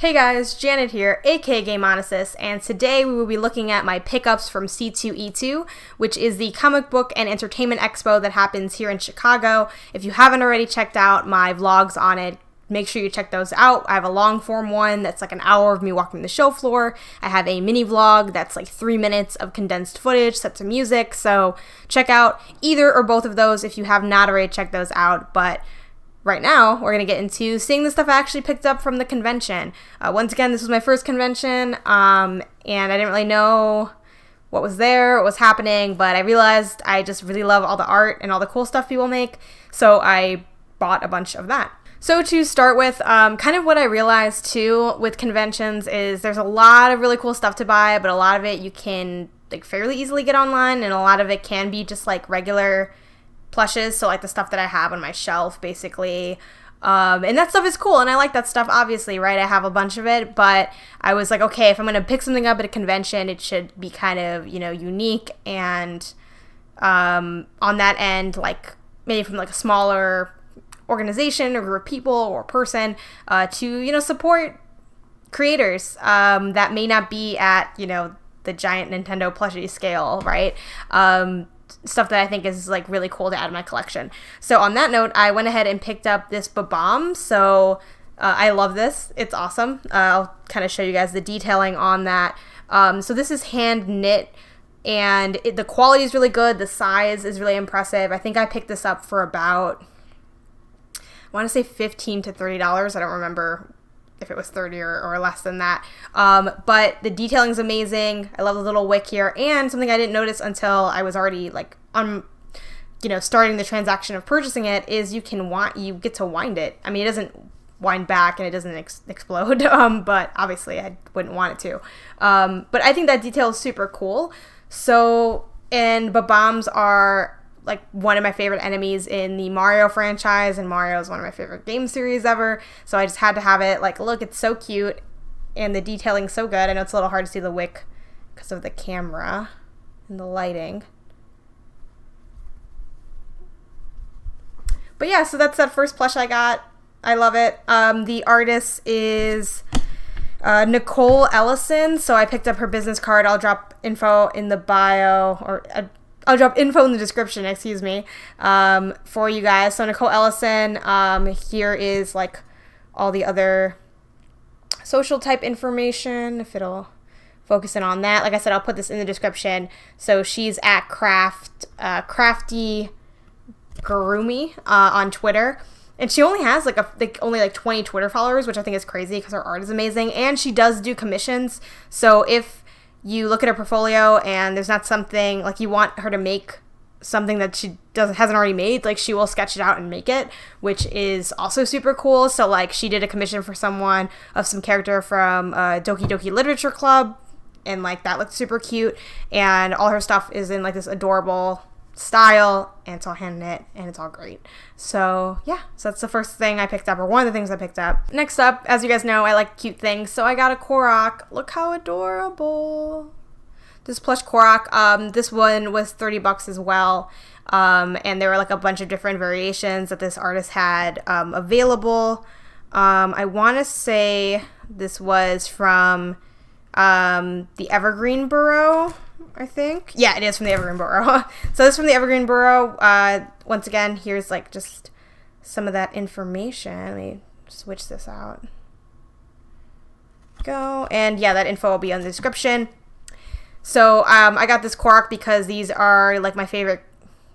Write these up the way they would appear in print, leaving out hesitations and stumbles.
Hey guys, Janet here, aka Gameonicist, and today we will be looking at my pickups from C2E2, which is the comic book and entertainment expo that happens here in Chicago. If you haven't already checked out my vlogs on it, make sure you check those out. I have a long form one that's like an hour of me walking the show floor. I have a mini vlog that's like 3 minutes of condensed footage set to music, so check out either or both of those if you have not already checked those out. But right now, we're going to get into seeing the stuff I actually picked up from the convention. Once again, this was my first convention, and I didn't really know what was there, what was happening, but I realized I just really love all the art and all the cool stuff people make, so I bought a bunch of that. So to start with, kind of what I realized too with conventions is there's a lot of really cool stuff to buy, but a lot of it you can like fairly easily get online, and a lot of it can be just like regular plushes, so like the stuff that I have on my shelf basically, and that stuff is cool and I like that stuff, obviously, right? I have a bunch of it, but I was like, okay, if I'm gonna pick something up at a convention, it should be kind of, you know, unique and on that end, like maybe from like a smaller organization or group of people or person to, you know, support creators that may not be at, you know, the giant Nintendo plushie scale, right? Stuff that I think is like really cool to add to my collection. So on that note, I went ahead and picked up this Bomb. So I love this. It's awesome. I'll kind of show you guys the detailing on that. So this is hand knit, and the quality is really good. The size is really impressive. I think I picked this up for about, I want to say $15 to $30. I don't remember if it was 30 or less than that. But the detailing is amazing. I love the little wick here, and something I didn't notice until I was already like starting the transaction of purchasing it is you get to wind it. I mean, it doesn't wind back and it doesn't explode, but obviously I wouldn't want it to. But I think that detail is super cool. So, and Bombs are like one of my favorite enemies in the Mario franchise, and Mario is one of my favorite game series ever, so I just had to have it. Like, look, it's so cute, and the detailing's so good. I know it's a little hard to see the wick because of the camera and the lighting. But yeah, so that's that first plush I got. I love it. The artist is Nicole Ellison, so I picked up her business card. I'll drop info in the bio, or I'll drop info in the description, for you guys. So Nicole Ellison, here is like all the other social type information, if it'll focus in on that. Like I said, I'll put this in the description. So she's at Crafty Gurumi on Twitter. And she only has only 20 Twitter followers, which I think is crazy because her art is amazing. And she does do commissions. So if you look at her portfolio and there's not something like you want her to make something that she hasn't already made, like she will sketch it out and make it, which is also super cool. So like she did a commission for someone of some character from Doki Doki Literature Club, and like that looked super cute, and all her stuff is in like this adorable style, and it's all hand knit and it's all great. So yeah, so that's the first thing I picked up, or one of the things I picked up. Next up, as you guys know, I like cute things, so I got a Korok. Look how adorable this plush Korok. This one was $30 as well, and there were like a bunch of different variations that this artist had available. I want to say this was from the Evergreen Borough, I think. Yeah, it is from the Evergreen Borough. So this is from the Evergreen Borough. Once again, here's like just some of that information. Let me switch this out. Go. And yeah, that info will be on the description. So I got this Korok because these are like my favorite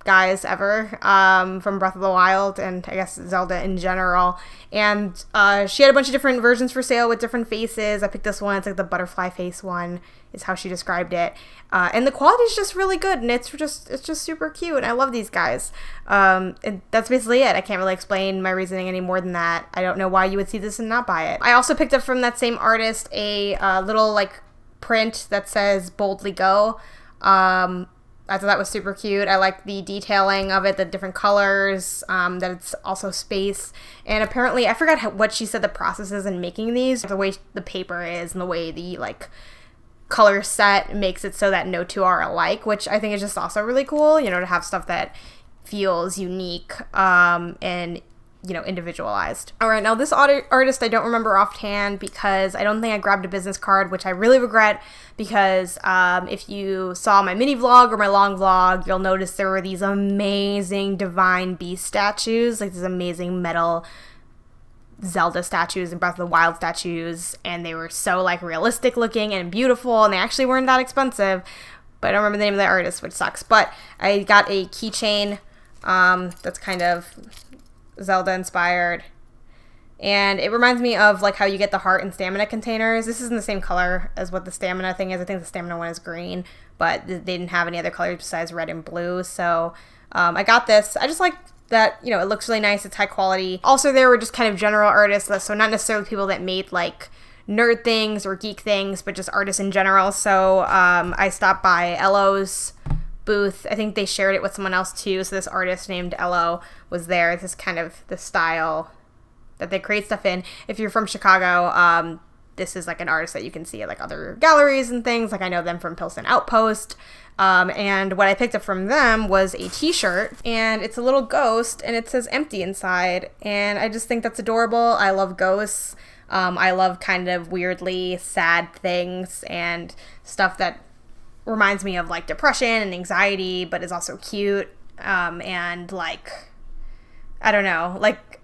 guys ever from Breath of the Wild, and I guess Zelda in general. And she had a bunch of different versions for sale with different faces. I picked this one. It's like the butterfly face one is how she described it. And the quality is just really good, and it's just super cute. I love these guys. And that's basically it. I can't really explain my reasoning any more than that. I don't know why you would see this and not buy it. I also picked up from that same artist a little like print that says "Boldly Go." I thought that was super cute. I like the detailing of it, the different colors, that it's also space. And apparently, I forgot what she said the process is in making these. The way the paper is and the way the like color set makes it so that no two are alike, which I think is just also really cool, you know, to have stuff that feels unique and individualized. All right, now this artist I don't remember offhand because I don't think I grabbed a business card, which I really regret because if you saw my mini vlog or my long vlog, you'll notice there were these amazing Divine Beast statues, like these amazing metal Zelda statues and Breath of the Wild statues, and they were so like realistic looking and beautiful, and they actually weren't that expensive, but I don't remember the name of the artist, which sucks. But I got a keychain that's kind of Zelda inspired, and it reminds me of like how you get the heart and stamina containers. This isn't the same color as what the stamina thing is. I think the stamina one is green, but they didn't have any other colors besides red and blue, so I got this. I just like that, it looks really nice, it's high quality. Also, there were just kind of general artists, so not necessarily people that made like nerd things or geek things, but just artists in general. So I stopped by Ello's booth. I think they shared it with someone else too, so this artist named Ello was there. This is kind of the style that they create stuff in. If you're from Chicago, this is like an artist that you can see at like other galleries and things. Like I know them from Pilsen Outpost. And what I picked up from them was a t-shirt, and it's a little ghost, and it says empty inside, and I just think that's adorable. I love ghosts. I love kind of weirdly sad things and stuff that reminds me of like depression and anxiety, but is also cute, and like, I don't know, like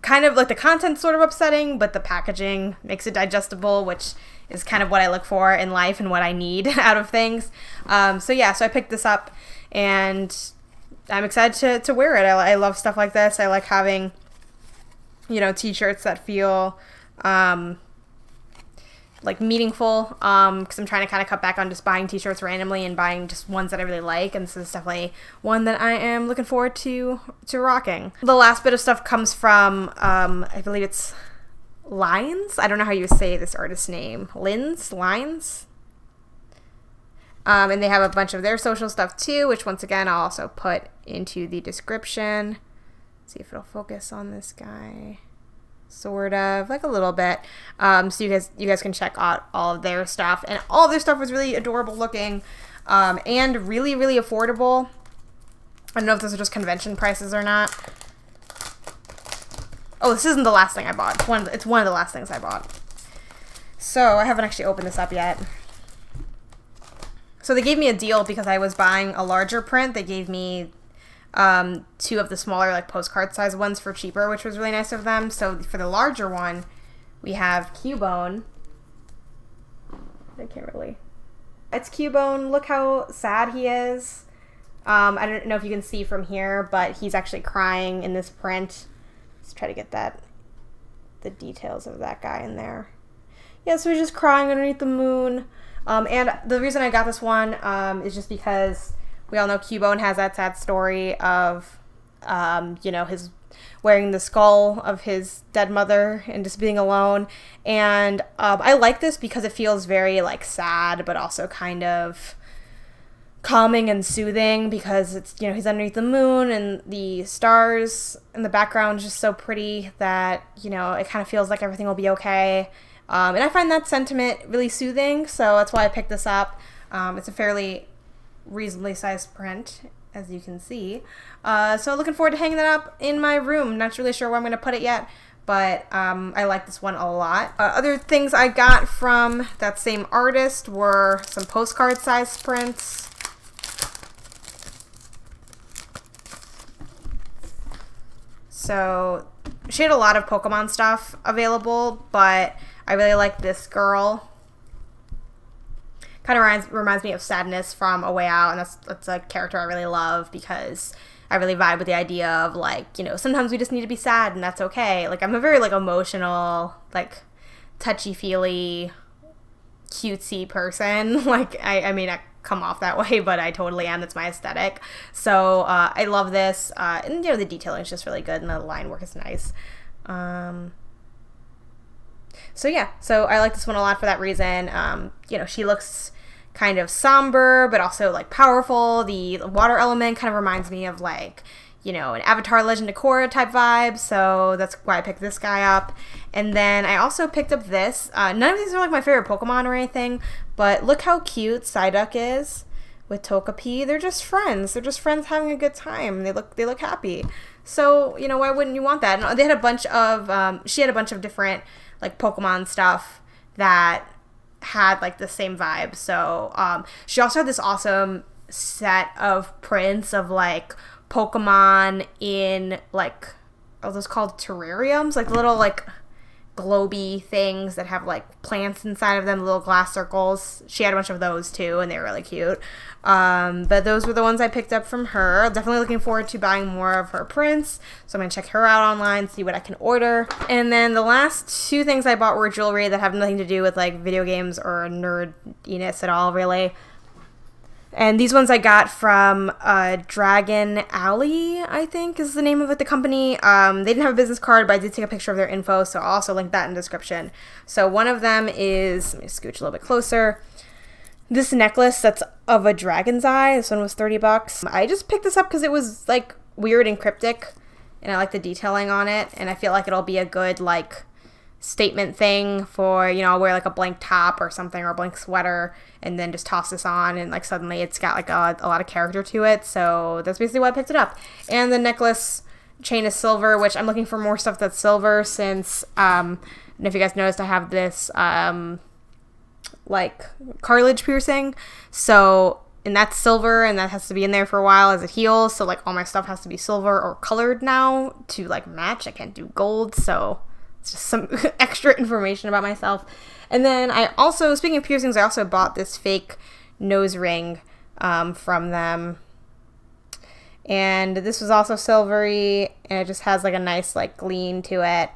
kind of like the content's sort of upsetting, but the packaging makes it digestible, which is kind of what I look for in life and what I need out of things. So I picked this up, and I'm excited to wear it. I love stuff like this. I like having, t-shirts that feel like meaningful, because I'm trying to kind of cut back on just buying t-shirts randomly and buying just ones that I really like, and this is definitely one that I am looking forward to rocking. The last bit of stuff comes from, I believe it's Lines? I don't know how you say this artist's name. Lines? And they have a bunch of their social stuff too, which once again I'll also put into the description. See if it'll focus on this guy. Sort of, like a little bit. So you guys can check out all of their stuff. And all of their stuff was really adorable looking, and really, really affordable. I don't know if those are just convention prices or not. Oh, this isn't the last thing I bought. It's one of the last things I bought. So I haven't actually opened this up yet. So they gave me a deal because I was buying a larger print. They gave me 2 of the smaller like postcard size ones for cheaper, which was really nice of them. So for the larger one, we have Cubone. I can't really. It's Cubone. Look how sad he is. I don't know if you can see from here, but he's actually crying in this print. Let's try to get the details of that guy in there. Yeah, so he's just crying underneath the moon. And the reason I got this one is just because we all know Cubone has that sad story of, his wearing the skull of his dead mother and just being alone. And I like this because it feels very like sad, but also kind of calming and soothing, because it's, he's underneath the moon and the stars in the background is just so pretty that, it kind of feels like everything will be okay. And I find that sentiment really soothing, so that's why I picked this up. It's a fairly reasonably sized print, as you can see. So looking forward to hanging that up in my room. Not really sure where I'm going to put it yet, but I like this one a lot. Other things I got from that same artist were some postcard sized prints. So she had a lot of Pokemon stuff available, but I really like this girl. Kind of reminds me of Sadness from A Way Out, and that's a character I really love because I really vibe with the idea of like, sometimes we just need to be sad and that's okay. Like I'm a very like emotional, like touchy-feely, cutesy person. Like I mean I come off that way, but I totally am. That's my aesthetic. So I love this, and the detailing is just really good, and the line work is nice. So I like this one a lot for that reason. She looks kind of somber, but also like powerful. The water element kind of reminds me of like, an Avatar Legend of Korra type vibe. So that's why I picked this guy up. And then I also picked up this. None of these are like my favorite Pokemon or anything, but look how cute Psyduck is with Togepi. They're just friends. They're just friends having a good time. They look happy. So, you know, why wouldn't you want that? And they had a bunch of, she had a bunch of different, like, Pokemon stuff that had, like, the same vibe. So, she also had this awesome set of prints of, like, Pokemon in, like, are those called terrariums? Like, little, like, globy things that have, like, plants inside of them, little glass circles. She had a bunch of those, too, and they were really cute. But those were the ones I picked up from her. Definitely looking forward to buying more of her prints. So I'm going to check her out online, see what I can order. And then the last two things I bought were jewelry that have nothing to do with, like, video games or nerdiness at all, really. And these ones I got from Dragon Alley, I think is the name of it, the company. They didn't have a business card, but I did take a picture of their info, so I'll also link that in the description. So one of them is, let me scooch a little bit closer, this necklace that's of a dragon's eye. This one was $30. I just picked this up because it was, like, weird and cryptic, and I like the detailing on it, and I feel like it'll be a good, like, statement thing for, you know, I'll wear like a blank top or something, or a blank sweater, and then just toss this on, and like suddenly it's got like a lot of character to it. So that's basically why I picked it up. And the necklace chain is silver, which I'm looking for more stuff that's silver, since and if you guys noticed, I have this like cartilage piercing, so, and that's silver, and that has to be in there for a while as it heals. So like all my stuff has to be silver or colored now to like match. I can't do gold, so it's just some extra information about myself. And then I also, speaking of piercings, I also bought this fake nose ring from them. And this was also silvery, and it just has like a nice like gleam to it.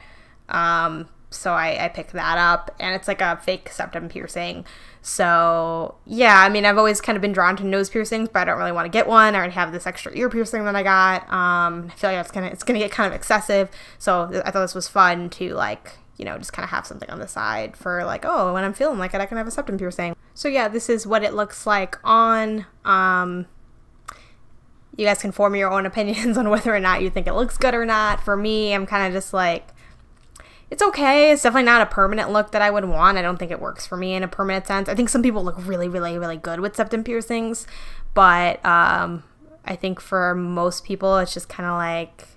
So I picked that up, and it's like a fake septum piercing. So yeah, I mean, I've always kind of been drawn to nose piercings, but I don't really want to get one. I already have this extra ear piercing that I got. I feel like it's gonna get kind of excessive. So I thought this was fun to, like, you know, just kind of have something on the side for like, oh, when I'm feeling like it, I can have a septum piercing. So yeah, this is what it looks like on. You guys can form your own opinions on whether or not you think it looks good or not. For me, I'm kind of just like, it's okay. It's definitely not a permanent look that I would want. I don't think it works for me in a permanent sense. I think some people look really, really, really good with septum piercings, but I think for most people, it's just kind of like,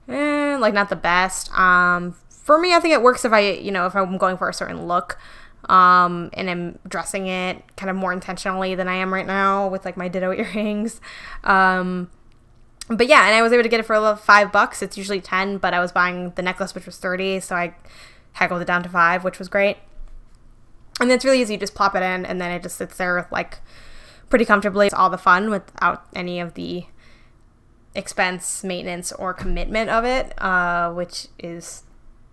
like not the best. For me, I think it works if if I'm going for a certain look, and I'm dressing it kind of more intentionally than I am right now with like my Ditto earrings. But yeah, and I was able to get it for $5. It's usually 10, but I was buying the necklace, which was 30, so I haggled it down to 5, which was great. And it's really easy. You just plop it in, and then it just sits there like pretty comfortably. It's all the fun without any of the expense, maintenance, or commitment of it, which is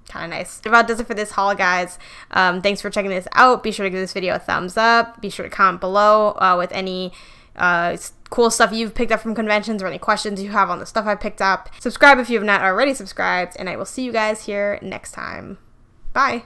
kind of nice. That about does it for this haul, guys. Thanks for checking this out. Be sure to give this video a thumbs up. Be sure to comment below with any cool stuff you've picked up from conventions or any questions you have on the stuff I picked up. Subscribe if you have not already subscribed, and I will see you guys here next time. Bye!